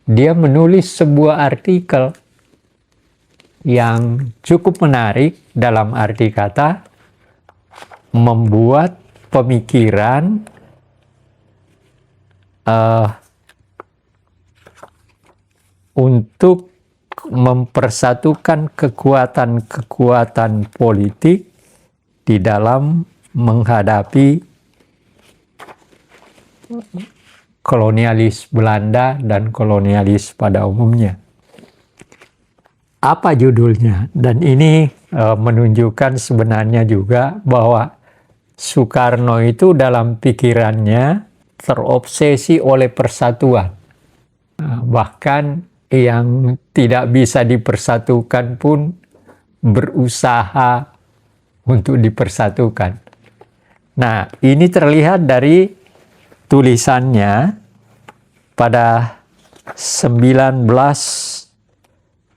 dia menulis sebuah artikel yang cukup menarik, dalam arti kata membuat pemikiran untuk mempersatukan kekuatan-kekuatan politik di dalam menghadapi kolonialis Belanda dan kolonialis pada umumnya. Apa judulnya? Dan ini menunjukkan sebenarnya juga bahwa Soekarno itu dalam pikirannya terobsesi oleh persatuan. Bahkan yang tidak bisa dipersatukan pun berusaha untuk dipersatukan. Nah, ini terlihat dari tulisannya pada 1926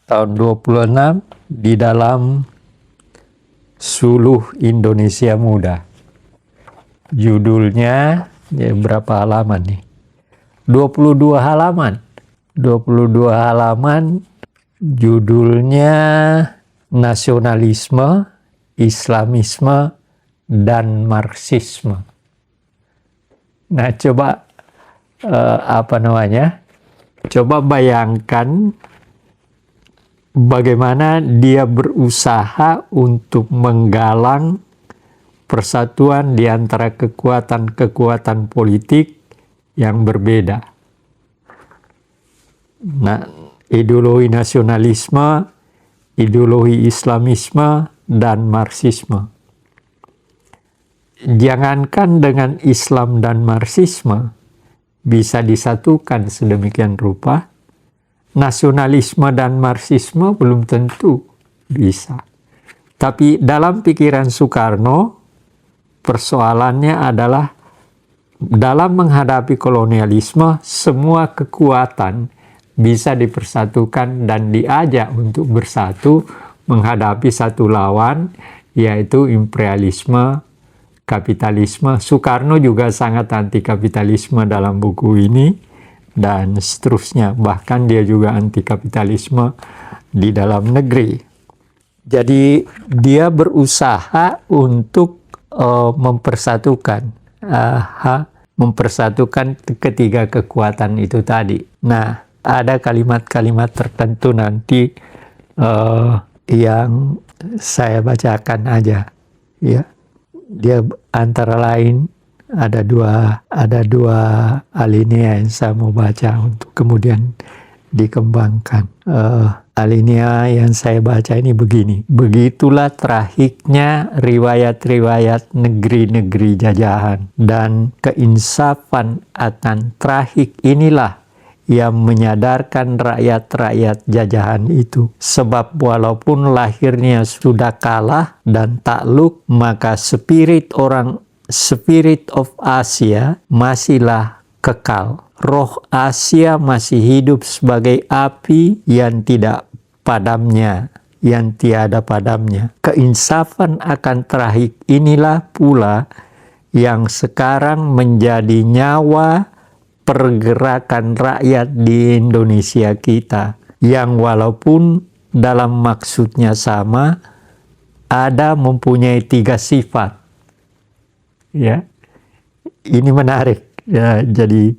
tahun 26 di dalam Suluh Indonesia Muda. Judulnya berapa halaman nih? 22 halaman. 22 halaman, judulnya Nasionalisme, Islamisme, dan Marxisme. Nah, coba coba bayangkan bagaimana dia berusaha untuk menggalang persatuan di antara kekuatan-kekuatan politik yang berbeda. Nah, ideologi nasionalisme, ideologi Islamisme, dan Marxisme. Jangankan dengan Islam dan Marxisme bisa disatukan sedemikian rupa, nasionalisme dan Marxisme belum tentu bisa. Tapi dalam pikiran Soekarno, persoalannya adalah dalam menghadapi kolonialisme, semua kekuatan bisa dipersatukan dan diajak untuk bersatu menghadapi satu lawan, yaitu imperialisme, kapitalisme. Soekarno juga sangat anti kapitalisme dalam buku ini, dan seterusnya. Bahkan dia juga anti kapitalisme di dalam negeri. Jadi dia berusaha untuk mempersatukan ketiga kekuatan itu tadi. Nah, ada kalimat-kalimat tertentu nanti yang saya bacakan aja, ya. Dia antara lain ada dua alinea yang saya mau baca untuk kemudian dikembangkan. Alinea yang saya baca ini begini: begitulah tragiknya riwayat-riwayat negeri-negeri jajahan, dan keinsafan akan tragik inilah yang menyadarkan rakyat-rakyat jajahan itu. Sebab walaupun lahirnya sudah kalah dan takluk, maka spirit of Asia masihlah kekal. Roh Asia masih hidup sebagai api yang tidak padamnya, yang tiada padamnya. Keinsafan akan tragik inilah pula yang sekarang menjadi nyawa pergerakan rakyat di Indonesia kita, yang walaupun dalam maksudnya sama, ada mempunyai 3 sifat. Ya, ini menarik. Ya, jadi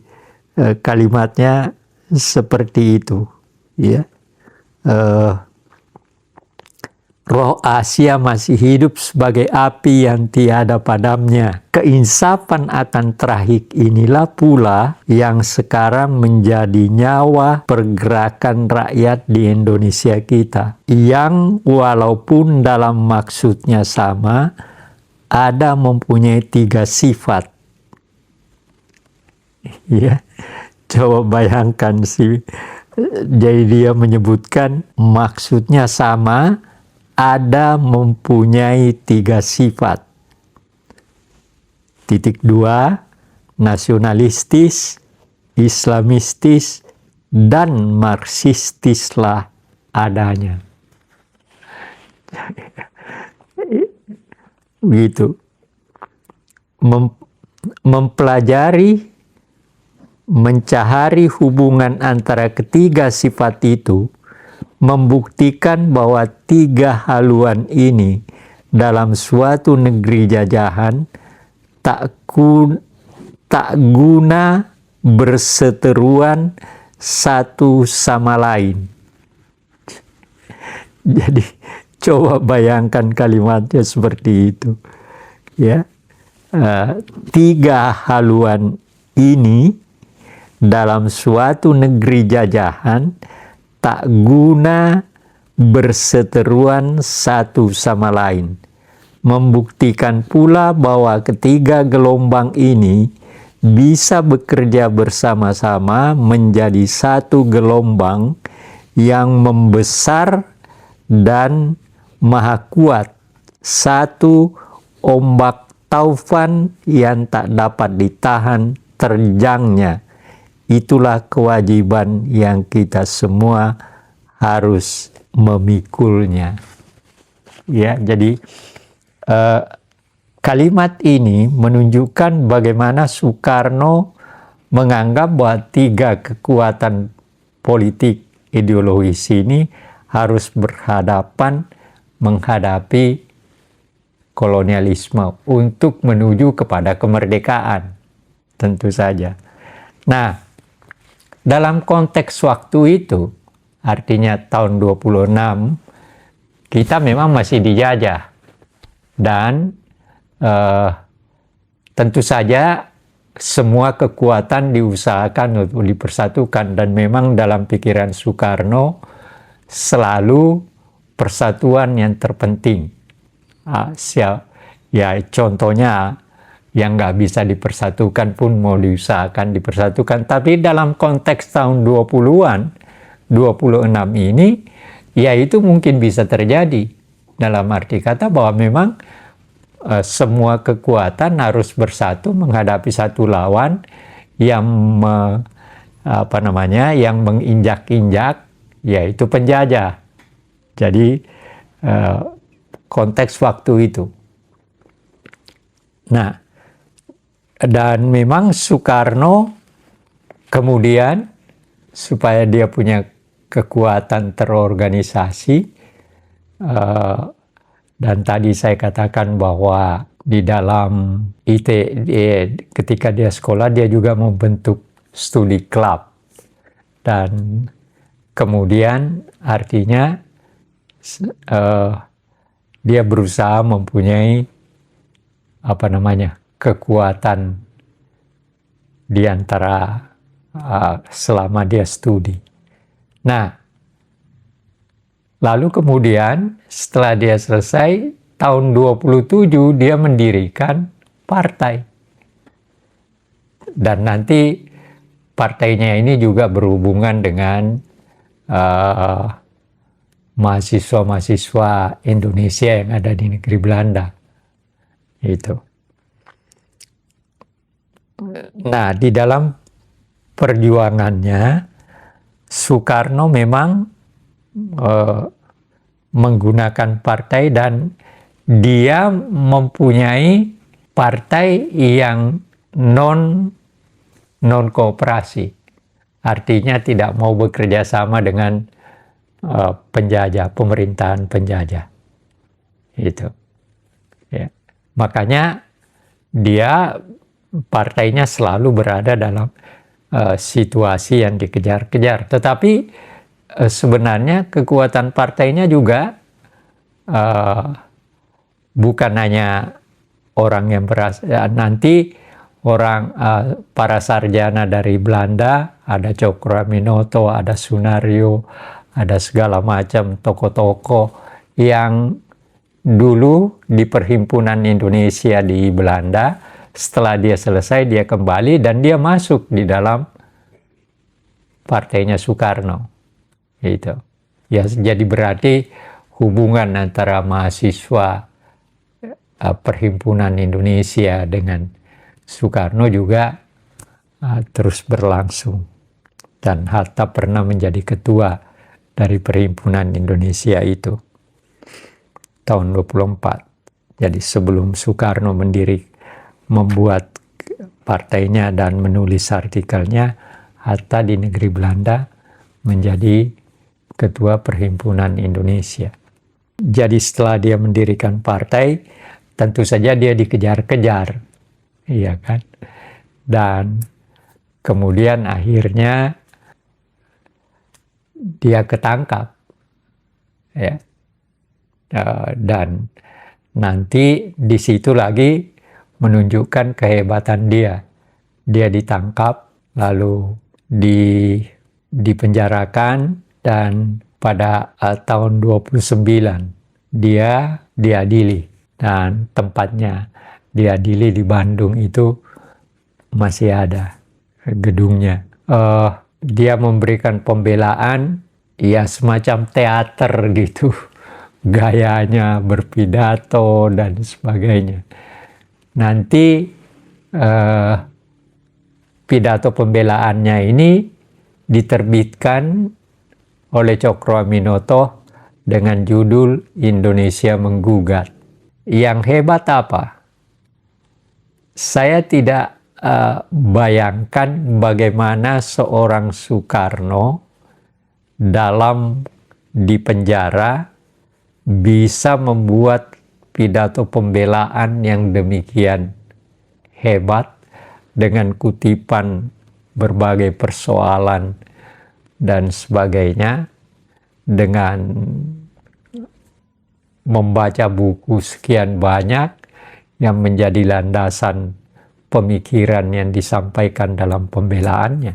kalimatnya seperti itu, ya. Roh Asia masih hidup sebagai api yang tiada padamnya. Keinsafan akan tragik inilah pula yang sekarang menjadi nyawa pergerakan rakyat di Indonesia kita, yang walaupun dalam maksudnya sama, ada mempunyai 3 sifat. Ya, coba bayangkan sih. Jadi dia menyebutkan maksudnya sama, ada mempunyai 3 sifat. 2, nasionalistis, islamistis, dan marxistislah adanya. Begitu. mempelajari, mencari hubungan antara ketiga sifat itu, membuktikan bahwa tiga haluan ini dalam suatu negeri jajahan tak guna berseteruan satu sama lain. Jadi coba bayangkan kalimatnya seperti itu, ya. Tiga haluan ini dalam suatu negeri jajahan tak guna berseteruan satu sama lain. Membuktikan pula bahwa ketiga gelombang ini bisa bekerja bersama-sama menjadi satu gelombang yang membesar dan maha kuat, satu ombak taufan yang tak dapat ditahan terjangnya. Itulah kewajiban yang kita semua harus memikulnya. Ya, jadi kalimat ini menunjukkan bagaimana Soekarno menganggap bahwa tiga kekuatan politik ideologis ini harus berhadapan menghadapi kolonialisme untuk menuju kepada kemerdekaan, tentu saja. Nah, dalam konteks waktu itu, artinya tahun 26, kita memang masih dijajah. Dan tentu saja semua kekuatan diusahakan untuk dipersatukan. Dan memang dalam pikiran Soekarno selalu persatuan yang terpenting. Ya contohnya yang nggak bisa dipersatukan pun mau diusahakan dipersatukan. Tapi dalam konteks tahun 20-an, 26 ini, ya itu mungkin bisa terjadi. Dalam arti kata bahwa memang semua kekuatan harus bersatu menghadapi satu lawan yang yang menginjak-injak, yaitu penjajah. Jadi konteks waktu itu. Nah, dan memang Soekarno kemudian supaya dia punya kekuatan terorganisasi, dan tadi saya katakan bahwa di dalam ketika dia sekolah dia juga membentuk studi club, dan kemudian artinya dia berusaha mempunyai kekuatan di antara selama dia studi. Nah, lalu kemudian setelah dia selesai tahun 27 dia mendirikan partai. Dan nanti partainya ini juga berhubungan dengan mahasiswa-mahasiswa Indonesia yang ada di negeri Belanda. Itu. Nah, di dalam perjuangannya Soekarno memang menggunakan partai, dan dia mempunyai partai yang non kooperasi, artinya tidak mau bekerja sama dengan penjajah, pemerintahan penjajah. Itu. Ya. Makanya dia partainya selalu berada dalam situasi yang dikejar-kejar. Tetapi sebenarnya kekuatan partainya juga bukan hanya orang yang nanti para sarjana dari Belanda, ada Cokroaminoto, ada Sunario, ada segala macam tokoh-tokoh yang dulu di Perhimpunan Indonesia di Belanda. Setelah dia selesai, dia kembali dan dia masuk di dalam partainya Soekarno. Gitu. Ya, jadi berarti hubungan antara mahasiswa Perhimpunan Indonesia dengan Soekarno juga terus berlangsung. Dan Hatta pernah menjadi ketua dari Perhimpunan Indonesia itu tahun 24. Jadi sebelum Soekarno membuat partainya dan menulis artikelnya, Hatta di negeri Belanda menjadi ketua Perhimpunan Indonesia. Jadi setelah dia mendirikan partai, tentu saja dia dikejar-kejar, iya kan? Dan kemudian akhirnya dia ketangkap, ya. Dan nanti di situ lagi menunjukkan kehebatan dia. Dia ditangkap, lalu dipenjarakan, dan pada tahun 29 dia diadili, dan tempatnya diadili di Bandung itu masih ada gedungnya. Dia memberikan pembelaan, ya semacam teater gitu, gayanya berpidato dan sebagainya. Nanti pidato pembelaannya ini diterbitkan oleh Cokroaminoto dengan judul Indonesia Menggugat. Yang hebat apa? Saya tidak bayangkan bagaimana seorang Soekarno di penjara bisa membuat pidato pembelaan yang demikian hebat dengan kutipan berbagai persoalan dan sebagainya, dengan membaca buku sekian banyak yang menjadi landasan pemikiran yang disampaikan dalam pembelaannya.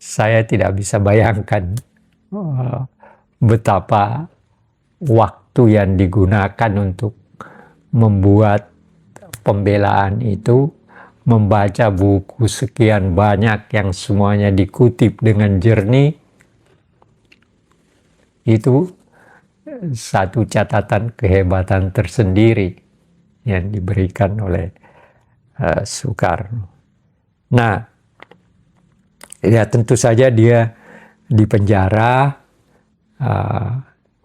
Saya tidak bisa bayangkan betapa waktu yang digunakan untuk membuat pembelaan itu, membaca buku sekian banyak yang semuanya dikutip dengan jernih. Itu satu catatan kehebatan tersendiri yang diberikan oleh Soekarno. Nah, ya tentu saja dia dipenjara,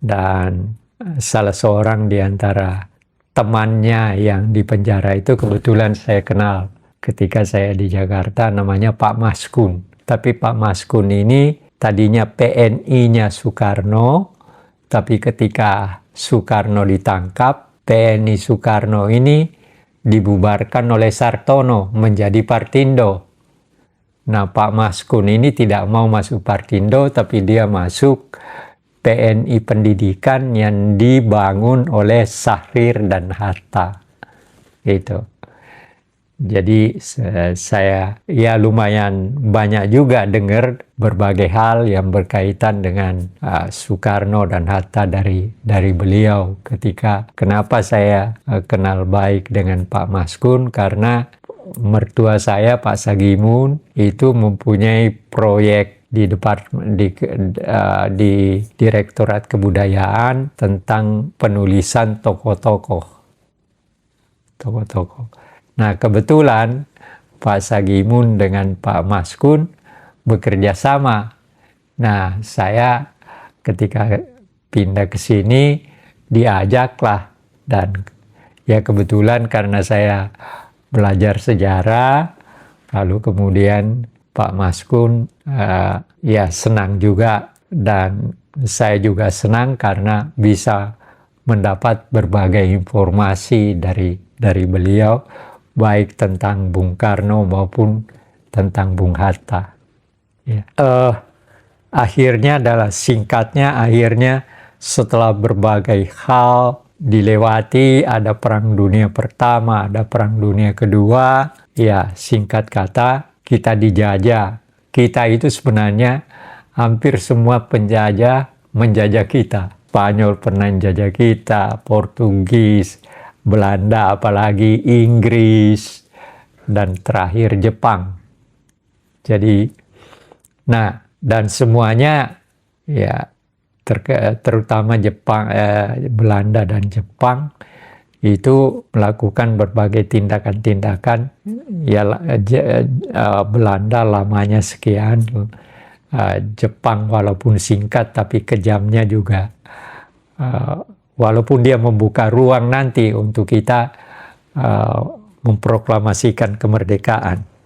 dan salah seorang di antara temannya yang dipenjara itu kebetulan saya kenal ketika saya di Jakarta, namanya Pak Maskun. Tapi Pak Maskun ini tadinya PNI-nya Soekarno, tapi ketika Soekarno ditangkap, PNI Soekarno ini dibubarkan oleh Sartono menjadi Partindo. Nah, Pak Maskun ini tidak mau masuk Partindo, tapi dia masuk PNI Pendidikan yang dibangun oleh Sahrir dan Hatta. Gitu. Jadi saya ya lumayan banyak juga dengar berbagai hal yang berkaitan dengan Soekarno dan Hatta dari beliau. Kenapa saya kenal baik dengan Pak Maskun, karena mertua saya Pak Sagimun itu mempunyai proyek di Direktorat Kebudayaan tentang penulisan tokoh-tokoh. Nah, kebetulan Pak Sagimun dengan Pak Maskun bekerja sama. Nah, saya ketika pindah ke sini diajaklah, dan ya kebetulan karena saya belajar sejarah, lalu kemudian Pak Maskun ya senang juga, dan saya juga senang karena bisa mendapat berbagai informasi dari beliau, baik tentang Bung Karno maupun tentang Bung Hatta. Ya. Akhirnya setelah berbagai hal dilewati, ada Perang Dunia Pertama, ada Perang Dunia Kedua, ya singkat kata kita dijajah. Kita itu sebenarnya hampir semua penjajah menjajah kita. Spanyol pernah menjajah kita, Portugis, Belanda, apalagi Inggris, dan terakhir Jepang. Jadi, nah, dan semuanya ya terutama Jepang, Belanda dan Jepang itu melakukan berbagai tindakan-tindakan. Ya, Belanda lamanya sekian, Jepang walaupun singkat tapi kejamnya juga walaupun dia membuka ruang nanti untuk kita memproklamasikan kemerdekaan.